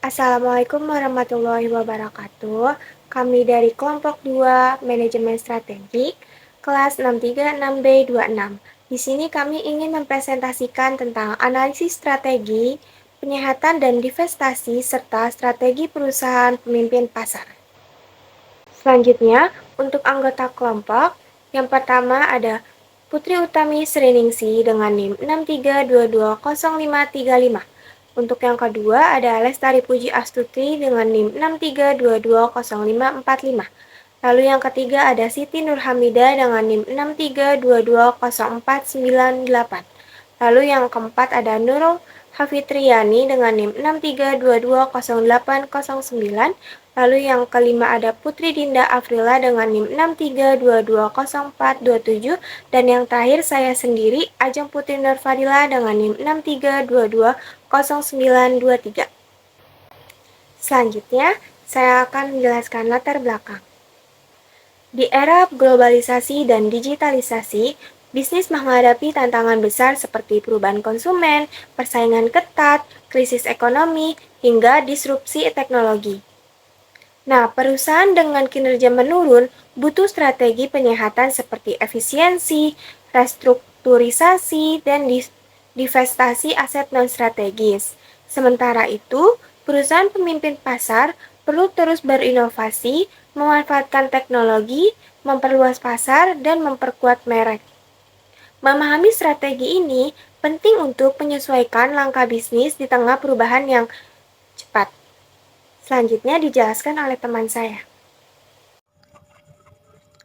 Assalamualaikum warahmatullahi wabarakatuh. Kami dari kelompok 2 Manajemen Strategi, kelas 636B26. Di sini kami ingin mempresentasikan tentang analisis strategi, penyehatan dan divestasi, serta strategi perusahaan pemimpin pasar. Selanjutnya, untuk anggota kelompok, yang pertama ada Putri Utami Sriningsi dengan NIM 63220535. Untuk yang kedua ada Lestari Puji Astuti dengan NIM 63220545. Lalu yang ketiga ada Siti Nurhamida dengan NIM 63220498. Lalu yang keempat ada Nurul Hafitriani dengan NIM 63220809. Lalu yang kelima ada Putri Dinda Afrila dengan NIM 63220427. Dan yang terakhir saya sendiri, Ajeng Putri Nurfadila dengan NIM 63220923. Selanjutnya, saya akan menjelaskan latar belakang. Di era globalisasi dan digitalisasi, bisnis menghadapi tantangan besar seperti perubahan konsumen, persaingan ketat, krisis ekonomi, hingga disrupsi teknologi. Nah, perusahaan dengan kinerja menurun butuh strategi penyehatan seperti efisiensi, restrukturisasi, dan divestasi aset non-strategis. Sementara itu, perusahaan pemimpin pasar perlu terus berinovasi, memanfaatkan teknologi, memperluas pasar, dan memperkuat merek. Memahami strategi ini penting untuk menyesuaikan langkah bisnis di tengah perubahan yang cepat. Selanjutnya dijelaskan oleh teman saya.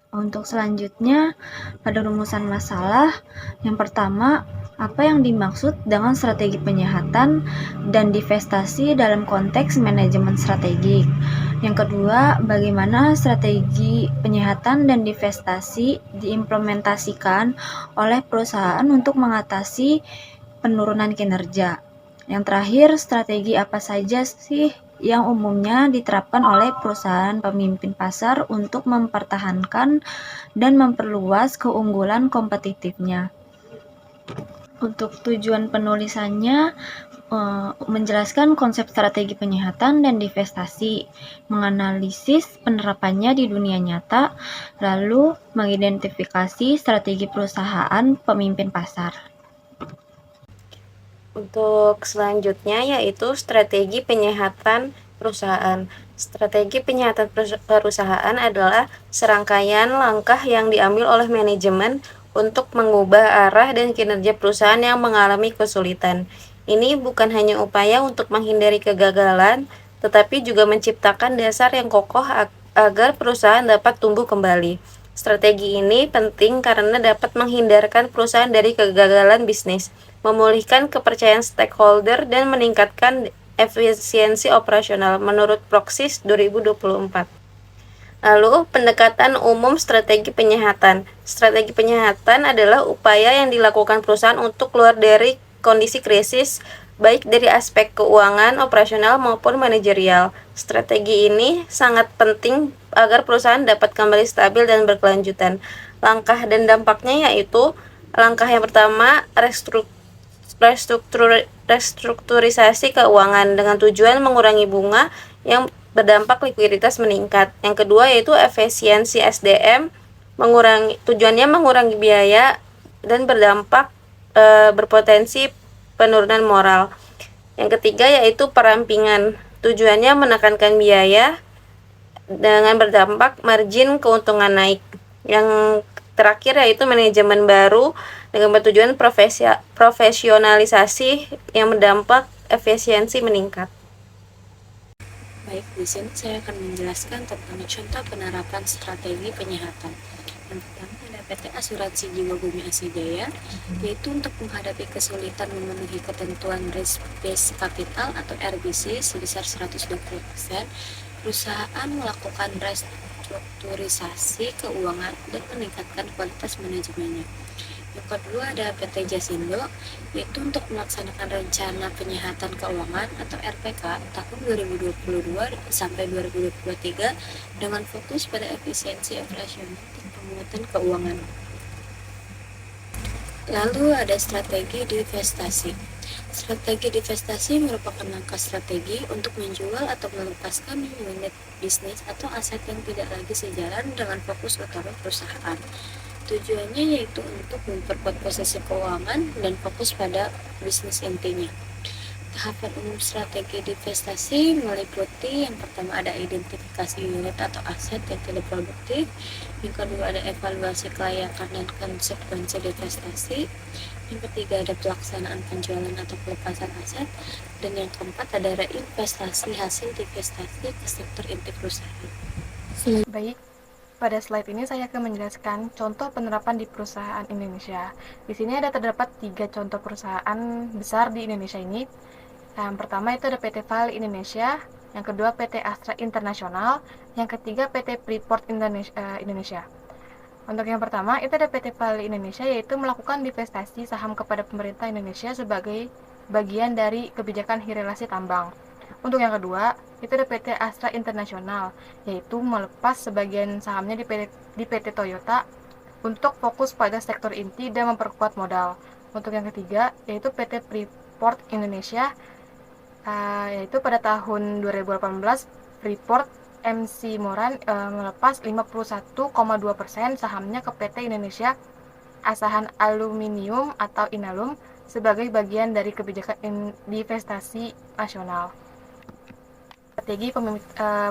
Untuk selanjutnya, pada rumusan masalah, yang pertama, apa yang dimaksud dengan strategi penyehatan dan divestasi dalam konteks manajemen strategik. Yang kedua, bagaimana strategi penyehatan dan divestasi diimplementasikan oleh perusahaan untuk mengatasi penurunan kinerja. Yang terakhir, strategi apa saja sih yang umumnya diterapkan oleh perusahaan pemimpin pasar untuk mempertahankan dan memperluas keunggulan kompetitifnya. Untuk tujuan penulisannya, menjelaskan konsep strategi penyehatan dan divestasi, menganalisis penerapannya di dunia nyata, lalu mengidentifikasi strategi perusahaan pemimpin pasar. Untuk selanjutnya yaitu strategi penyehatan perusahaan. Strategi penyehatan perusahaan adalah serangkaian langkah yang diambil oleh manajemen untuk mengubah arah dan kinerja perusahaan yang mengalami kesulitan. Ini bukan hanya upaya untuk menghindari kegagalan, tetapi juga menciptakan dasar yang kokoh agar perusahaan dapat tumbuh kembali. Strategi ini penting karena dapat menghindarkan perusahaan dari kegagalan bisnis, memulihkan kepercayaan stakeholder, dan meningkatkan efisiensi operasional menurut Proxys 2024. Lalu, pendekatan umum strategi penyehatan. Strategi penyehatan adalah upaya yang dilakukan perusahaan untuk keluar dari kondisi krisis, baik dari aspek keuangan, operasional, maupun manajerial. Strategi ini sangat penting agar perusahaan dapat kembali stabil dan berkelanjutan. Langkah dan dampaknya yaitu, langkah yang pertama, restrukturisasi keuangan dengan tujuan mengurangi bunga yang berdampak likuiditas meningkat. Yang kedua yaitu efisiensi SDM, tujuannya mengurangi biaya dan berdampak berpotensi penurunan moral. Yang ketiga yaitu perampingan, tujuannya menekankan biaya dengan berdampak margin keuntungan naik. Yang terakhir yaitu manajemen baru dengan bertujuan profesionalisasi yang berdampak efisiensi meningkat. Baik, di sini saya akan menjelaskan tentang contoh penerapan strategi penyehatan. Yang pertama ada PT Asuransi Jiwa Bumi Asijaya, yaitu untuk menghadapi kesulitan memenuhi ketentuan risk based capital atau RBC sebesar 120%, perusahaan melakukan restrukturisasi keuangan dan meningkatkan kualitas manajemennya. Yang kedua ada PT Jasindo, yaitu untuk melaksanakan rencana penyehatan keuangan atau RPK tahun 2022 sampai 2023 dengan fokus pada efisiensi operasional dan penguatan keuangan. Lalu ada strategi divestasi. Strategi divestasi merupakan langkah strategi untuk menjual atau melepaskan unit bisnis atau aset yang tidak lagi sejalan dengan fokus utama perusahaan. Tujuannya yaitu untuk memperkuat posisi keuangan dan fokus pada bisnis intinya. Tahapan umum strategi divestasi meliputi yang pertama ada identifikasi unit atau aset yang tidak produktif, yang kedua ada evaluasi kelayakan dan konsekuensi divestasi, yang ketiga ada pelaksanaan penjualan atau pelepasan aset, dan yang keempat ada reinvestasi hasil divestasi ke sektor inti perusahaan. Baik, pada slide ini saya akan menjelaskan contoh penerapan di perusahaan Indonesia. Di sini ada terdapat 3 contoh perusahaan besar di Indonesia ini. Yang pertama itu ada PT Vale Indonesia, yang kedua PT Astra International, yang ketiga PT Freeport Indonesia. Untuk yang pertama itu ada PT Vale Indonesia, yaitu melakukan divestasi saham kepada pemerintah Indonesia sebagai bagian dari kebijakan hirilasi tambang. Untuk yang kedua itu ada PT Astra International, yaitu melepas sebagian sahamnya di PT Toyota untuk fokus pada sektor inti dan memperkuat modal. Untuk yang ketiga yaitu PT Freeport Indonesia, yaitu pada tahun 2018 Freeport MC Moran melepas 51,2% sahamnya ke PT Indonesia Asahan Aluminium atau Inalum sebagai bagian dari kebijakan divestasi nasional. Strategi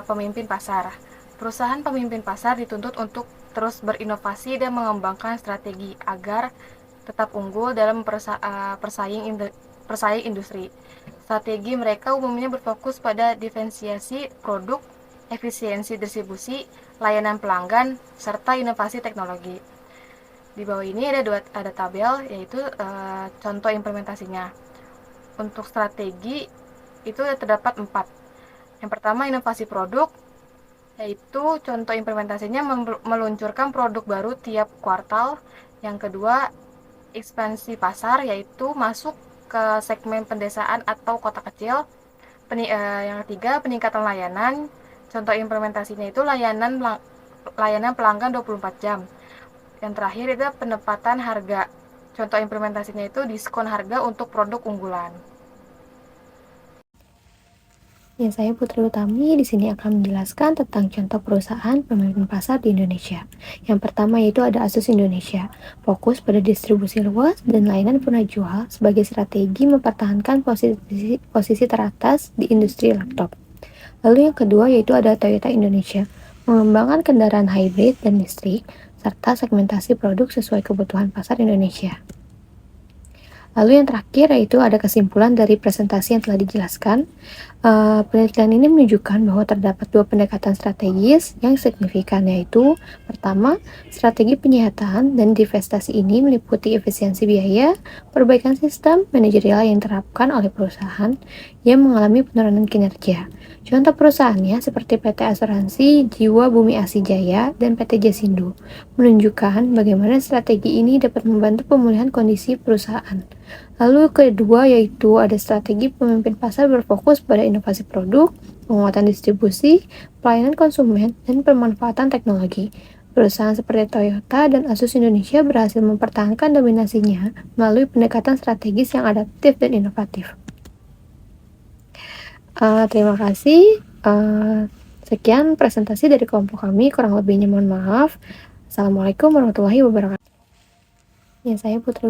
pemimpin pasar. Perusahaan pemimpin pasar dituntut untuk terus berinovasi dan mengembangkan strategi agar tetap unggul dalam persaing industri. Strategi mereka umumnya berfokus pada diferensiasi produk, efisiensi distribusi, layanan pelanggan, serta inovasi teknologi. Di bawah ini ada tabel, yaitu contoh implementasinya. Untuk strategi itu terdapat 4. Yang pertama inovasi produk, yaitu contoh implementasinya meluncurkan produk baru tiap kuartal. Yang kedua ekspansi pasar, yaitu masuk ke segmen pedesaan atau kota kecil. Yang ketiga peningkatan layanan, contoh implementasinya itu layanan pelanggan 24 jam. Yang terakhir itu penempatan harga, contoh implementasinya itu diskon harga untuk produk unggulan. Ya, saya Putri Utami di sini akan menjelaskan tentang contoh perusahaan pemimpin pasar di Indonesia. Yang pertama yaitu ada Asus Indonesia, fokus pada distribusi luas dan layanan punah jual sebagai strategi mempertahankan posisi teratas di industri laptop. Lalu yang kedua yaitu ada Toyota Indonesia, mengembangkan kendaraan hybrid dan listrik serta segmentasi produk sesuai kebutuhan pasar Indonesia. Lalu yang terakhir yaitu ada kesimpulan dari presentasi yang telah dijelaskan. Penelitian ini menunjukkan bahwa terdapat 2 pendekatan strategis yang signifikan, yaitu pertama, strategi penyihatan dan divestasi ini meliputi efisiensi biaya, perbaikan sistem manajerial yang diterapkan oleh perusahaan yang mengalami penurunan kinerja. Contoh perusahaannya seperti PT Asuransi Jiwa Bumi Asijaya dan PT Jasindo, menunjukkan bagaimana strategi ini dapat membantu pemulihan kondisi perusahaan. Lalu kedua yaitu ada strategi pemimpin pasar berfokus pada inovasi produk, penguatan distribusi, pelayanan konsumen, dan pemanfaatan teknologi. Perusahaan seperti Toyota dan Asus Indonesia berhasil mempertahankan dominasinya melalui pendekatan strategis yang adaptif dan inovatif. Terima kasih. Sekian presentasi dari kelompok kami, kurang lebihnya mohon maaf. Assalamualaikum warahmatullahi wabarakatuh. Ya, saya Putri